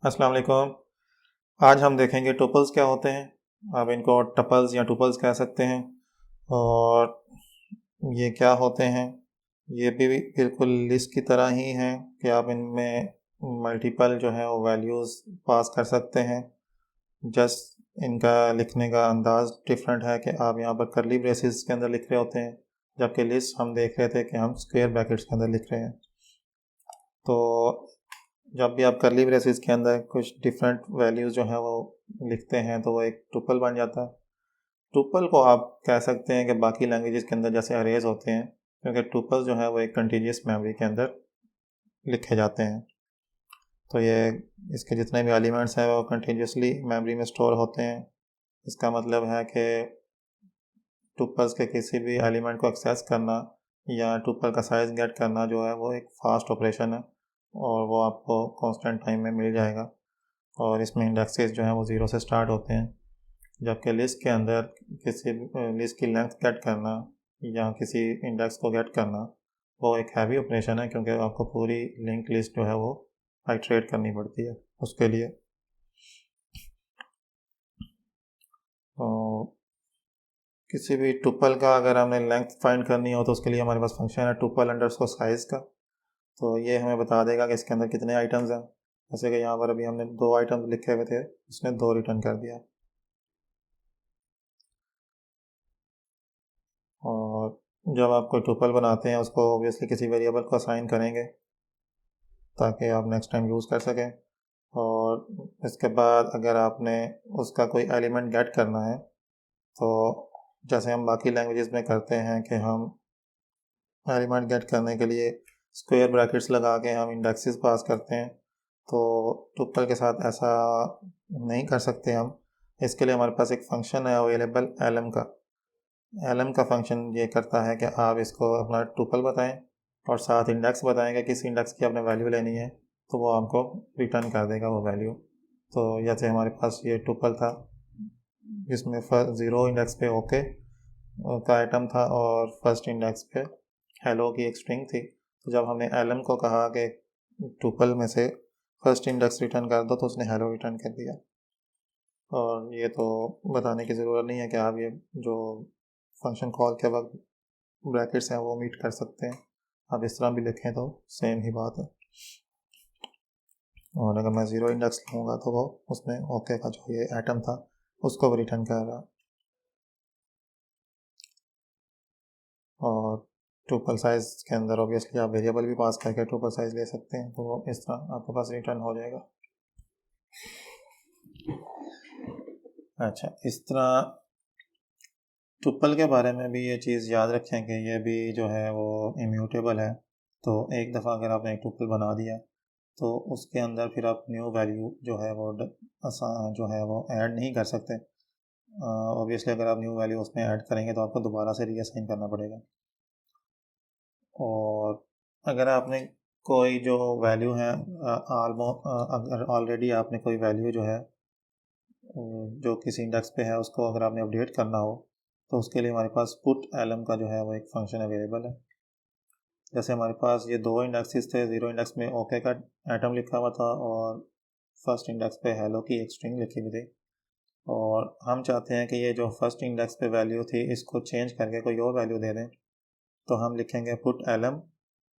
अस्सलाम वालेकुम। आज हम देखेंगे टुपल्स क्या होते हैं। आप इनको टपल्स या टुपल्स कह सकते हैं। और ये क्या होते हैं, ये भी बिल्कुल लिस्ट की तरह ही हैं कि आप इनमें मल्टीपल जो है वो वैल्यूज़ पास कर सकते हैं। जस्ट इनका लिखने का अंदाज़ डिफरेंट है कि आप यहाँ पर करली ब्रेसेस के अंदर लिख रहे होते हैं, जबकि लिस्ट हम देख रहे थे कि हम स्क्वायर ब्रैकेट्स के अंदर लिख रहे हैं। तो जब भी आप करली ब्रेसेस के अंदर कुछ डिफरेंट वैल्यूज़ जो हैं वो लिखते हैं तो वो एक टुपल बन जाता है। टुपल को आप कह सकते हैं कि बाकी लैंग्वेजेस के अंदर जैसे अरेज होते हैं, क्योंकि टुपल जो है वो एक कंटीन्यूअस मेमोरी के अंदर लिखे जाते हैं। तो ये इसके जितने भी एलिमेंट्स हैं वो कंटीन्यूअसली मेमोरी में स्टोर होते हैं। इसका मतलब है कि टुपल्स के किसी भी एलिमेंट को एक्सेस करना या टुपल का साइज़ गेट करना जो है वो एक फास्ट ऑपरेशन है, और वो आपको कांस्टेंट टाइम में मिल जाएगा। और इसमें इंडेक्सेस जो हैं वो ज़ीरो से स्टार्ट होते हैं, जबकि लिस्ट के अंदर किसी लिस्ट की लेंथ गेट करना या किसी इंडेक्स को गेट करना वो एक हैवी ऑपरेशन है, क्योंकि आपको पूरी लिंक लिस्ट जो है वो आइट्रेट करनी पड़ती है उसके लिए। तो किसी भी टुपल का अगर हमने लेंथ फाइंड करनी हो तो उसके लिए हमारे पास फंक्शन है टुपल अंडरस्कोर साइज़ का। तो ये हमें बता देगा कि इसके अंदर कितने आइटम्स हैं। जैसे कि यहाँ पर अभी हमने 2 आइटम्स लिखे हुए थे, इसने 2 रिटर्न कर दिया। और जब आप कोई टुपल बनाते हैं उसको ऑब्वियसली किसी वेरिएबल को असाइन करेंगे ताकि आप नेक्स्ट टाइम यूज़ कर सकें। और इसके बाद अगर आपने उसका कोई एलिमेंट गेट करना है तो जैसे हम बाकी लैंग्वेजेस में करते हैं कि हम एलिमेंट गेट करने के लिए स्क्वायर ब्रैकेट्स लगा के हम इंडेक्सेस पास करते हैं, तो टुपल के साथ ऐसा नहीं कर सकते हम। इसके लिए हमारे पास एक फ़ंक्शन है अवेलेबल एलएम का। एलएम का फंक्शन ये करता है कि आप इसको अपना टुपल बताएं और साथ इंडेक्स बताएं कि किस इंडेक्स की आपने वैल्यू लेनी है, तो वो आपको रिटर्न कर देगा वो वैल्यू। तो जैसे हमारे पास ये टुपल था जिसमें ज़ीरो इंडेक्स पे ओके का आइटम था और फर्स्ट इंडेक्स पे हेलो की एक स्ट्रिंग थी। तो जब हमने एलएम को कहा कि टुपल में से फर्स्ट इंडेक्स रिटर्न कर दो तो उसने हेलो रिटर्न कर दिया। और ये तो बताने की ज़रूरत नहीं है कि आप ये जो फंक्शन कॉल के वक्त ब्रैकेट्स हैं वो मीट कर सकते हैं। आप इस तरह भी लिखें तो सेम ही बात है। और अगर मैं ज़ीरो इंडेक्स लूँगा तो वो उसमें ओके का जो ये आइटम था उसको भी रिटर्न कर रहा। और टुपल साइज़ के अंदर ऑब्वियसली आप वेरिएबल भी पास करके टुपल साइज़ ले सकते हैं, तो वो इस तरह आपके पास रिटर्न हो जाएगा। अच्छा, इस तरह टुपल के बारे में भी ये चीज़ याद रखें कि ये भी जो है वो इम्यूटेबल है। तो एक दफ़ा अगर आपने एक टुपल बना दिया तो उसके अंदर फिर आप न्यू वैल्यू जो है वो जो है वो ऐड नहीं कर सकते। ऑब्वियसली अगर आप न्यू वैल्यू उसमें ऐड करेंगे तो आपको दोबारा से रीअसाइन करना पड़ेगा। और अगर आपने कोई जो वैल्यू है अगर ऑलरेडी आपने कोई वैल्यू जो है जो किसी इंडेक्स पे है उसको अगर आपने अपडेट करना हो तो उसके लिए हमारे पास पुट एलएम का जो है वो एक फंक्शन अवेलेबल है। जैसे हमारे पास ये 2 इंडेक्सेस थे, ज़ीरो इंडेक्स में ओके का आइटम लिखा हुआ था और फर्स्ट इंडेक्स पे हेलो की एक स्ट्रिंग लिखी हुई थी। और हम चाहते हैं कि ये जो फर्स्ट इंडेक्स पे वैल्यू थी इसको चेंज करके कोई और वैल्यू दे दें, तो हम लिखेंगे पुट एलएम,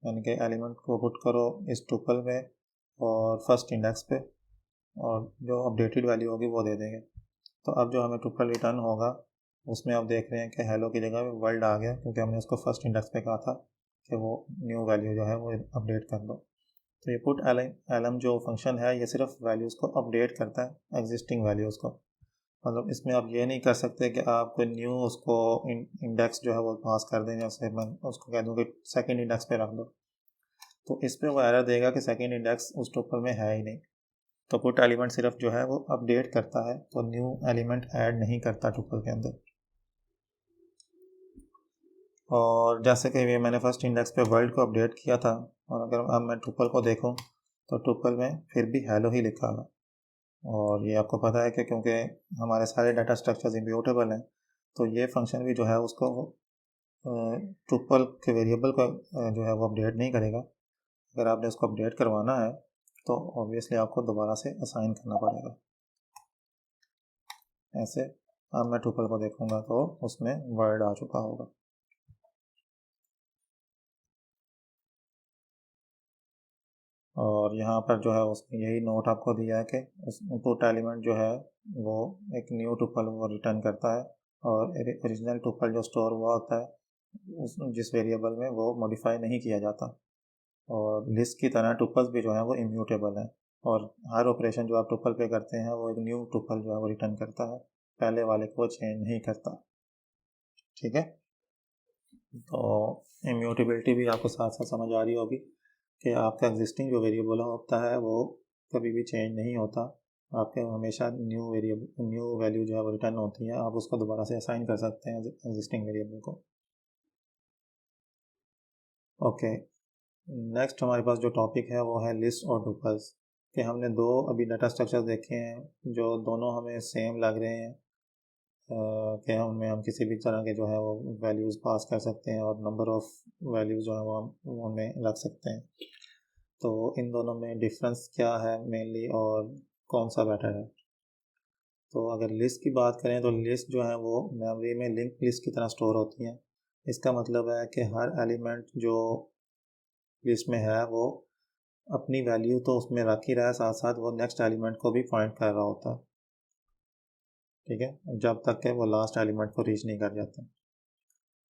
यानी कि एलिमेंट को पुट करो इस टुपल में और फर्स्ट इंडेक्स पे, और जो अपडेटेड वैल्यू होगी वो दे देंगे। तो अब जो हमें टुपल रिटर्न होगा उसमें आप देख रहे हैं कि हेलो की जगह वर्ल्ड आ गया, क्योंकि हमने उसको फर्स्ट इंडेक्स पे कहा था कि वो न्यू वैल्यू जो है वो अपडेट कर दो। तो ये पुट एलएम जो फंक्शन है ये सिर्फ वैल्यूज़ को अपडेट करता है, एग्जिस्टिंग वैल्यूज़ को। मतलब इसमें आप ये नहीं कर सकते कि आप कोई न्यू उसको इंडेक्स जो है वो पास कर दें, जैसे मैं उसको कह दूँ कि सेकंड इंडेक्स पे रख दो, तो इस पर वो एरर देगा कि सेकंड इंडेक्स उस टुपल में है ही नहीं। तो पुट एलिमेंट सिर्फ जो है वो अपडेट करता है, तो न्यू एलिमेंट ऐड नहीं करता टुपल के अंदर। और जैसे कि ये मैंने फर्स्ट इंडेक्स पे वर्ल्ड को अपडेट किया था, और अगर अब मैं टुपल को देखूं तो टुपल में फिर भी हेलो ही लिखा हुआ। और ये आपको पता है कि क्योंकि हमारे सारे डाटा स्ट्रक्चर्स इम्यूटेबल हैं, तो ये फंक्शन भी जो है उसको टुपल के वेरिएबल का जो है वो अपडेट नहीं करेगा। अगर आपने उसको अपडेट करवाना है तो ऑब्वियसली आपको दोबारा से असाइन करना पड़ेगा। ऐसे अब मैं टुपल को देखूंगा तो उसमें वर्ड आ चुका होगा। और यहाँ पर जो है उसने यही नोट आपको दिया है कि पुट एलिमेंट जो है वो एक न्यू टुपल वो रिटर्न करता है, और ओरिजिनल टुपल जो स्टोर हुआ होता है उस जिस वेरिएबल में वो मॉडिफाई नहीं किया जाता। और लिस्ट की तरह टुपल्स भी जो है वो इम्यूटेबल हैं, और हर ऑपरेशन जो आप टुपल पे करते हैं वो एक न्यू टुपल जो है वो रिटर्न करता है, पहले वाले को चेंज नहीं करता। ठीक है, तो इम्यूटेबिलिटी भी आपको साथ साथ समझ आ रही होगी कि आपका एग्जिस्टिंग जो वेरिएबल होता है वो कभी भी चेंज नहीं होता, आपके हमेशा न्यू वैल्यू जो है वो रिटर्न होती है, आप उसको दोबारा से असाइन कर सकते हैं एग्जिस्टिंग वेरिएबल को। ओके, नेक्स्ट हमारे पास जो टॉपिक है वो है लिस्ट और टुपल्स। कि हमने दो अभी डाटा स्ट्रक्चर देखे हैं जो दोनों हमें सेम लग रहे हैं, कि उनमें हम किसी भी तरह के जो है वो वैल्यूज़ पास कर सकते हैं और नंबर ऑफ़ वैल्यूज़ जो है वो हम उनमें रख सकते हैं। तो इन दोनों में डिफरेंस क्या है मेनली, और कौन सा बेटर है? तो अगर लिस्ट की बात करें तो लिस्ट जो है वो मेमोरी में लिंक लिस्ट की तरह स्टोर होती हैं। इसका मतलब है कि हर एलिमेंट जो लिस्ट में है वो अपनी वैल्यू तो उसमें रख ही रहा है, साथ साथ वो नेक्स्ट एलिमेंट को भी पॉइंट कर रहा होता है। ठीक है, जब तक कि वो लास्ट एलिमेंट को रीच नहीं कर जाता।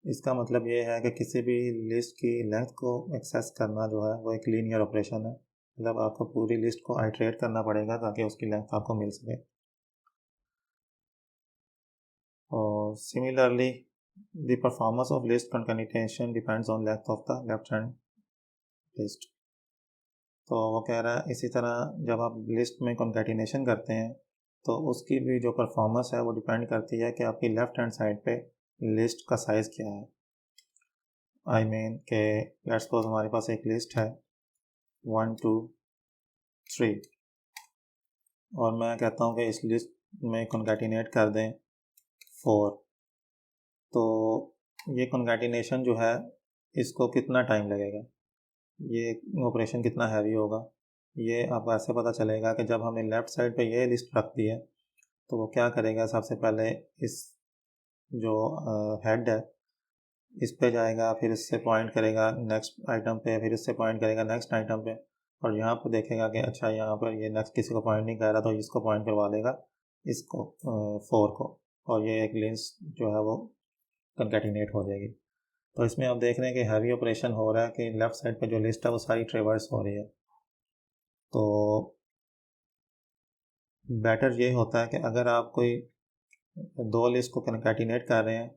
इसका मतलब ये है कि किसी भी लिस्ट की लेंथ को एक्सेस करना जो है वो एक लीनियर ऑपरेशन है, मतलब आपको पूरी लिस्ट को आइट्रेट करना पड़ेगा ताकि उसकी लेंथ आपको मिल सके। और similarly the performance of list concatenation depends on length of the left hand list. तो वो कह रहा है इसी तरह जब आप लिस्ट में कंकैटिनेशन करते हैं तो उसकी भी जो परफॉर्मेंस है वो डिपेंड करती है कि आपकी लेफ्ट हैंड साइड पे लिस्ट का साइज़ क्या है। आई मीन के लेट्स सपोज हमारे पास एक लिस्ट है 1 2 3, और मैं कहता हूँ कि इस लिस्ट में कंकैटिनेट कर दें 4। तो ये कंकैटिनेशन जो है इसको कितना टाइम लगेगा, ये ऑपरेशन कितना हैवी होगा, ये आपको ऐसे पता चलेगा कि जब हमने लेफ़्ट साइड पे ये लिस्ट रख दी है तो वो क्या करेगा, सबसे पहले इस जो हेड है इस पे जाएगा, फिर इससे पॉइंट करेगा नेक्स्ट आइटम पे, फिर इससे पॉइंट करेगा नेक्स्ट आइटम पे, और यहाँ पर देखेगा कि अच्छा यहाँ पर ये नेक्स्ट किसी को पॉइंट नहीं कर रहा तो इसको पॉइंट करवा देगा, इसको 4 को, और ये एक लिस्ट जो है वो कंकैटिनेट हो जाएगी। तो इसमें आप देख रहे हैं कि हैवी ऑपरेशन हो रहा है कि लेफ़्ट साइड पे जो लिस्ट है वो सारी ट्रेवर्स हो रही है। तो बेटर ये होता है कि अगर आप कोई दो लिस्ट को कंकैटिनेट कर रहे हैं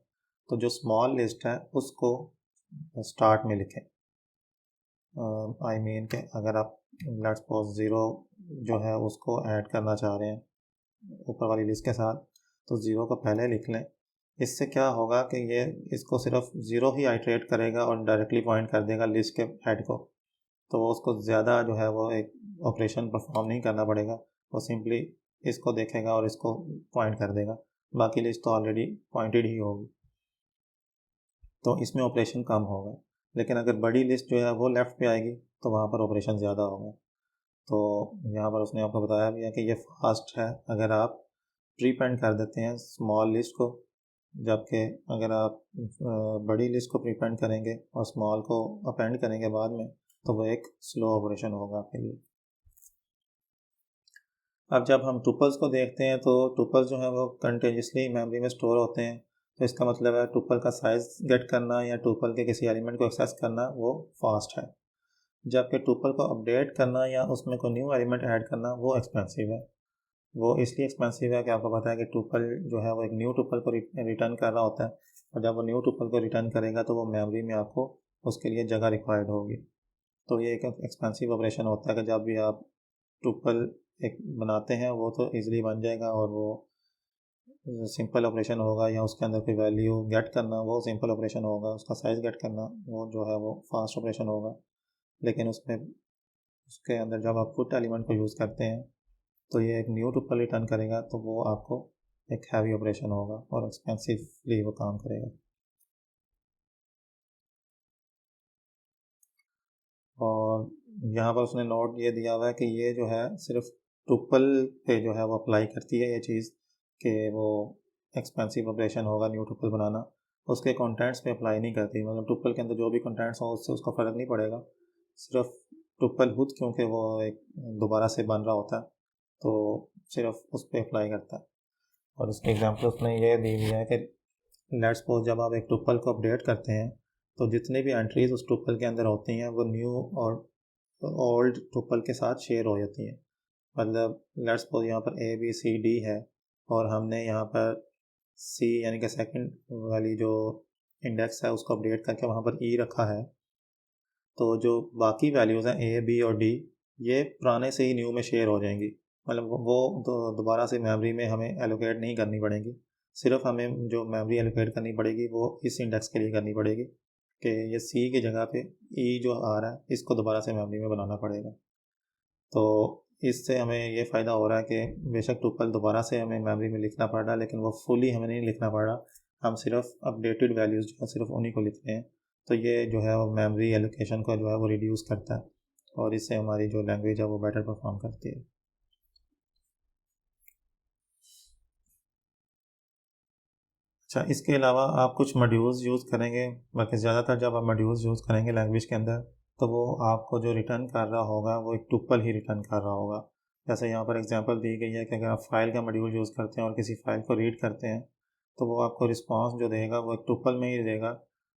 तो जो स्मॉल लिस्ट है उसको स्टार्ट में लिखें। आई मीन कि अगर आप लेट्स सपोज 0 जो है उसको ऐड करना चाह रहे हैं ऊपर वाली लिस्ट के साथ, तो 0 को पहले लिख लें। इससे क्या होगा कि ये इसको सिर्फ 0 ही आइट्रेट करेगा और डायरेक्टली पॉइंट कर देगा लिस्ट के हेड को, तो वो उसको ज़्यादा जो है वो एक ऑपरेशन परफॉर्म नहीं करना पड़ेगा, वो सिंपली इसको देखेगा और इसको पॉइंट कर देगा, बाकी लिस्ट तो ऑलरेडी पॉइंटेड ही होगी, तो इसमें ऑपरेशन कम होगा। लेकिन अगर बड़ी लिस्ट जो है वो लेफ़्ट पे आएगी तो वहाँ पर ऑपरेशन ज़्यादा होगा। तो यहाँ पर उसने आपको बताया भी है कि ये फास्ट है अगर आप प्रीपेंड कर देते हैं स्मॉल लिस्ट को, जबकि अगर आप बड़ी लिस्ट को प्रीपेंड करेंगे और स्मॉल को अपेंड करेंगे बाद में तो वो एक स्लो ऑपरेशन होगा आपके लिए। अब जब हम टुपल्स को देखते हैं तो टुपल्स जो है वो कंटिन्यूसली मेमोरी में स्टोर होते हैं, तो इसका मतलब है टुपल का साइज़ गेट करना या टुपल के किसी एलिमेंट को एक्सेस करना वो फास्ट है, जबकि टुपल को अपडेट करना या उसमें कोई न्यू एलिमेंट ऐड करना वो एक्सपेंसिव है। वो इसलिए एक्सपेंसिव है कि आपको पता है कि टुपल जो है वो एक न्यू टुपल को रिटर्न कर रहा होता है, और जब वो न्यू टुपल को रिटर्न करेगा तो वो मेमोरी में आपको उसके लिए जगह रिक्वायर्ड होगी। तो ये एक एक्सपेंसिव ऑपरेशन होता है कि जब भी आप टुपल एक बनाते हैं वो तो ईज़िली बन जाएगा, और वो सिंपल ऑपरेशन होगा, या उसके अंदर कोई वैल्यू गेट करना वो सिंपल ऑपरेशन होगा, उसका साइज़ गेट करना वो जो है वो फास्ट ऑपरेशन होगा। लेकिन उसमें उसके अंदर जब आप पुट एलिमेंट को यूज़ करते हैं तो ये एक न्यू टुपल रिटर्न करेगा, तो वो आपको एक हैवी ऑपरेशन होगा और एक्सपेंसिवली वो काम करेगा। और यहाँ पर उसने नोट ये दिया हुआ है कि ये जो है सिर्फ टुपल पे जो है वो अप्लाई करती है ये चीज़, कि वो एक्सपेंसिव ऑपरेशन होगा न्यू टुपल बनाना, उसके कंटेंट्स पे अप्लाई नहीं करती। मतलब टुपल के अंदर जो भी कंटेंट्स हो उससे उसका फ़र्क नहीं पड़ेगा, सिर्फ टुपल खुद क्योंकि वो एक दोबारा से बन रहा होता है तो सिर्फ उस पर अप्लाई करता है। और उसके एग्जाम्पल उसने ये दी हुई है कि लेट्स सपोज जब आप एक टुपल को अपडेट करते हैं तो जितनी भी एंट्रीज उस टुपल के अंदर होती हैं वो न्यू और ओल्ड टुपल के साथ शेयर हो जाती हैं। मतलब लेट्स सपोज यहाँ पर ए बी सी डी है और हमने यहाँ पर सी यानी कि सेकंड वाली जो इंडेक्स है उसको अपडेट करके वहाँ पर ई रखा है, तो जो बाकी वैल्यूज़ हैं ए बी और डी ये पुराने से ही न्यू में शेयर हो जाएंगी। मतलब वो दोबारा से मेमोरी में हमें एलोकेट नहीं करनी पड़ेगी, सिर्फ हमें जो मेमोरी एलोकेट करनी पड़ेगी वो इस इंडेक्स के लिए करनी पड़ेगी कि ये सी की जगह पे ई जो आ रहा है इसको दोबारा से मेमोरी में बनाना पड़ेगा। तो इससे हमें ये फ़ायदा हो रहा है कि बेशक टुपल दोबारा से हमें मेमोरी में लिखना पड़ रहा है लेकिन वो फुली हमें नहीं लिखना पड़ रहा, हम सिर्फ अपडेटेड वैल्यूज़ जो है सिर्फ उन्हीं को लिख रहे हैं। तो ये जो है वो मेमोरी एलोकेशन को जो है वो रिड्यूस करता है और इससे हमारी जो लैंग्वेज है वो बेटर परफॉर्म करती है। अच्छा, इसके अलावा आप कुछ मॉड्यूल्स यूज़ करेंगे, बल्कि ज़्यादातर जब आप मॉड्यूल्स यूज़ करेंगे लैंग्वेज के अंदर तो वो आपको जो रिटर्न कर रहा होगा वो एक टुपल ही रिटर्न कर रहा होगा। जैसे यहाँ पर एग्जांपल दी गई है कि अगर आप फाइल का मॉड्यूल यूज़ करते हैं और किसी फाइल को रीड करते हैं तो वो आपको रिस्पॉन्स जो देगा वो एक टुपल में ही देगा,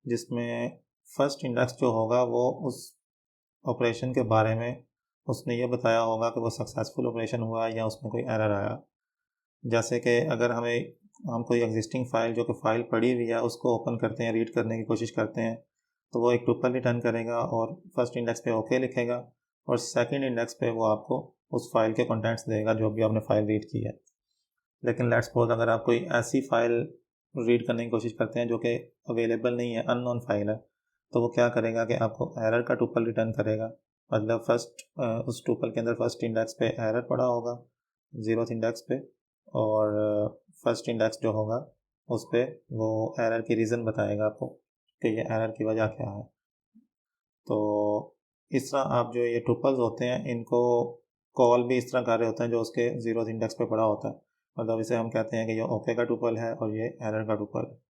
जिसमें फर्स्ट इंडेक्स जो होगा वो उस ऑपरेशन के बारे में उसने ये बताया होगा कि वो सक्सेसफुल ऑपरेशन हुआ या उसमें कोई एरर आया। जैसे कि अगर हम कोई एग्जिस्टिंग फ़ाइल जो कि फ़ाइल पड़ी हुई है उसको ओपन करते हैं, रीड करने की कोशिश करते हैं, तो वो एक टुपल रिटर्न करेगा और फर्स्ट इंडेक्स पे ओके लिखेगा और सेकंड इंडेक्स पे वो आपको उस फाइल के कंटेंट्स देगा जो भी आपने फ़ाइल रीड की है। लेकिन लेट्स सपोज अगर आप कोई ऐसी फ़ाइल रीड करने की कोशिश करते हैं जो कि अवेलेबल नहीं है, अननोन फाइल है, तो वो क्या करेगा कि आपको एरर का टुपल रिटर्न करेगा। मतलब उस टुपल के अंदर फर्स्ट इंडेक्स पे एरर पड़ा होगा, ज़ीरोथ इंडेक्स पे, और फर्स्ट इंडेक्स जो होगा उस पे वो एरर की रीज़न बताएगा आपको कि ये एरर की वजह क्या है। तो इस तरह आप जो ये टुपल्स होते हैं इनको कॉल भी इस तरह कर रहे होते हैं जो उसके ज़ीरोथ इंडेक्स पे पड़ा होता है। मतलब इसे हम कहते हैं कि ये ओके का टुपल है और ये एरर का टुपल है।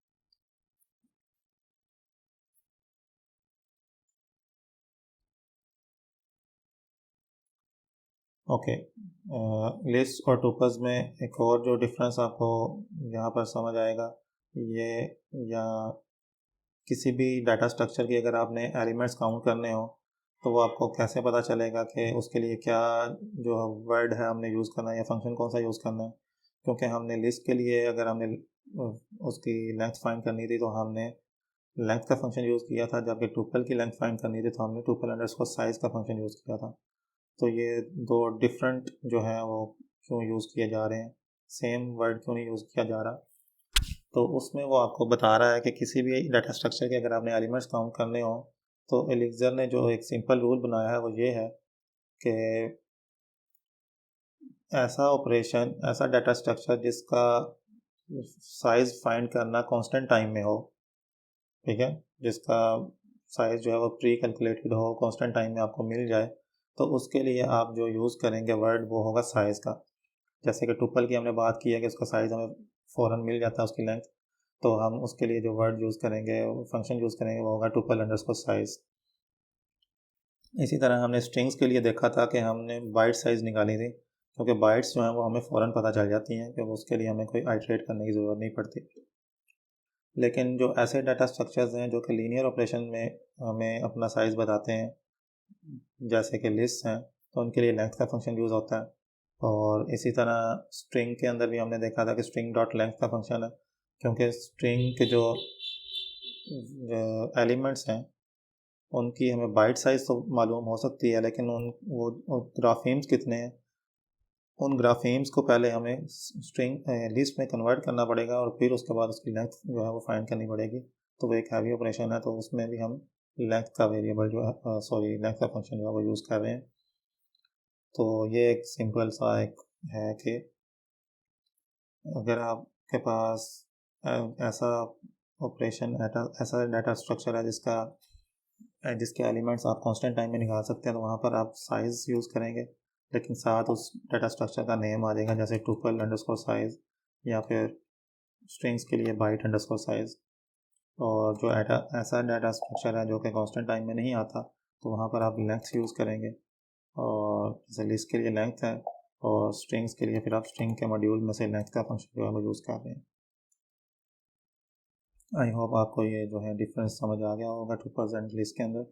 ओके, लिस्ट और टुपल्स में एक और जो डिफरेंस आपको यहाँ पर समझ आएगा, ये या किसी भी डाटा स्ट्रक्चर की अगर आपने एलिमेंट्स काउंट करने हो तो वो आपको कैसे पता चलेगा कि उसके लिए क्या जो वर्ड है हमने यूज़ करना है या फंक्शन कौन सा यूज़ करना है। क्योंकि हमने लिस्ट के लिए अगर हमने उसकी लेंथ फाइंड करनी थी तो हमने लेंथ का फंक्शन यूज़ किया था, जबकि टुपल की लेंथ फाइंड करनी थी तो हमने टुपल अंडरस्कोर साइज़ का फंक्शन यूज़ किया था। तो ये दो डिफरेंट जो है वो क्यों यूज़ किए जा रहे हैं, सेम वर्ड क्यों नहीं यूज़ किया जा रहा, तो उसमें वो आपको बता रहा है कि किसी भी डाटा स्ट्रक्चर के अगर आपने एलिमेंट्स काउंट करने हो तो एलिक्सर ने जो एक सिंपल रूल बनाया है वो ये है कि ऐसा ऑपरेशन, ऐसा डाटा स्ट्रक्चर जिसका साइज़ फाइंड करना कांस्टेंट टाइम में हो, ठीक है, जिसका साइज़ जो है वो प्री कैलकुलेटेड हो, कांस्टेंट टाइम में आपको मिल जाए, तो उसके लिए आप जो यूज़ करेंगे वर्ड वो होगा साइज़ का। जैसे कि टुपल की हमने बात की है कि उसका साइज़ हमें फ़ौरन मिल जाता है उसकी लेंथ, तो हम उसके लिए जो वर्ड यूज़ करेंगे, फंक्शन यूज़ करेंगे वो होगा टुपल अंडरस्कोर साइज़। इसी तरह हमने स्ट्रिंग्स के लिए देखा था कि हमने बाइट साइज़ निकाली थी, क्योंकि बाइट्स जो हैं वो हमें फ़ौरन पता चल जाती हैं कि उसके लिए हमें कोई आइटरेट करने की ज़रूरत नहीं पड़ती। लेकिन जो ऐसे डाटा स्ट्रक्चर्स हैं जो कि लीनियर ऑपरेशन में हमें अपना साइज़ बताते हैं, जैसे कि लिस्ट हैं, तो उनके लिए लेंथ का फंक्शन यूज़ होता है। और इसी तरह स्ट्रिंग के अंदर भी हमने देखा था कि स्ट्रिंग डॉट लेंथ का फंक्शन है, क्योंकि स्ट्रिंग के जो एलिमेंट्स हैं उनकी हमें बाइट साइज़ तो मालूम हो सकती है, लेकिन वो ग्राफीम्स कितने हैं, उन ग्राफीम्स को पहले हमें स्ट्रिंग लिस्ट में कन्वर्ट करना पड़ेगा और फिर उसके बाद उसकी लेंथ जो है वो फाइंड करनी पड़ेगी। तो वो एक हैवी ऑपरेशन है, तो उसमें भी हम लेंथ का वेरिएबल जो है, सॉरी, लेंथ का फंक्शन जो है वो यूज़ कर रहे हैं। तो ये एक सिंपल सा एक है कि अगर आपके पास ऐसा ऑपरेशन ऐसा डाटा स्ट्रक्चर है जिसका जिसके एलिमेंट्स आप कांस्टेंट टाइम में निकाल सकते हैं, तो वहाँ पर आप साइज़ यूज़ करेंगे, लेकिन साथ उस डाटा स्ट्रक्चर का नेम आ जाएगा, जैसे टुपल अंडरस्कोर साइज़ या फिर स्ट्रिंग्स के लिए बाइट अंडरस्कोर साइज़। और जो ऐसा डाटा स्ट्रक्चर है जो कि कांस्टेंट टाइम में नहीं आता, तो वहाँ पर आप लेंथ यूज़ करेंगे, और जैसे लिस्ट के लिए लेंथ है और स्ट्रिंग्स के लिए फिर आप स्ट्रिंग के मॉड्यूल में से लेंथ का फंक्शन जो है वो यूज़ कर रहे हैं। आई होप आपको ये जो है डिफरेंस समझ आ गया होगा टुपल्स एंड लिस्ट के अंदर।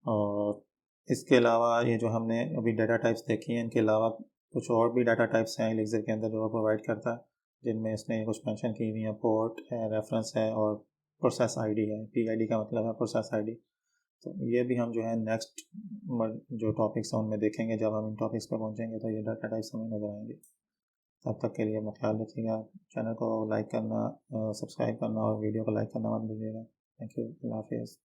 और इसके अलावा ये जो हमने अभी डाटा टाइप्स देखी हैं, इनके अलावा कुछ और भी डाटा टाइप्स हैं एलिक्सर के अंदर जो वो प्रोवाइड करता है, जिनमें इसने कुछ मेंशन की हुई हैं। पोर्ट है, रेफरेंस है और प्रोसेस आईडी है। पीआईडी का मतलब है प्रोसेस आईडी। तो ये भी हम जो है नेक्स्ट जो टॉपिक्स हैं उनमें देखेंगे। जब हम इन टॉपिक्स पर पहुँचेंगे तो ये डाटा टाइप्स हमें नज़र आएंगे। तब तक के लिए अपना ख्याल रखिएगा। चैनल को लाइक करना, सब्सक्राइब करना और वीडियो को लाइक करना मत भूलिएगा। Thank you. अल्लाह हाफिज़।